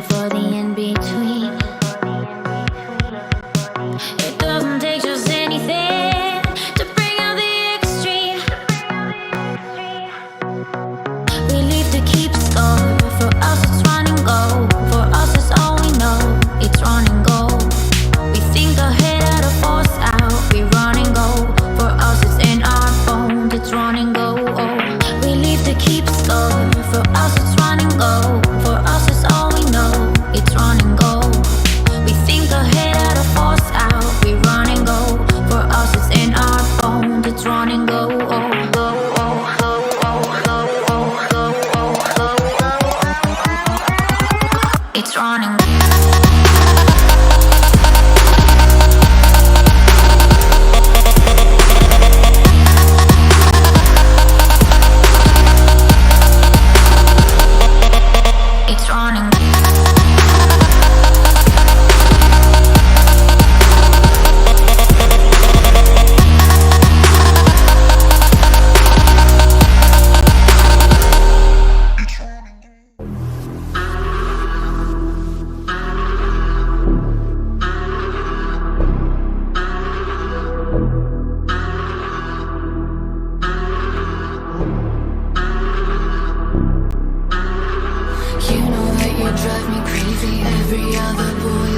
for the in-between. It doesn't take just anything to bring out the extreme. We leave to keep score. For us it's run and go. For us it's all we know. It's run and go. We think ahead at a force out. We run and go. For us it's in our bones. It's run and go. Oh. We leave to keep score. For us it's run and go. For us it's all we know. It's run and go. We think ahead at a force out. We run and go. For us it's in our bones. It's run and go. Oh. It's running. It's running. You know that you drive me crazy. Every other boy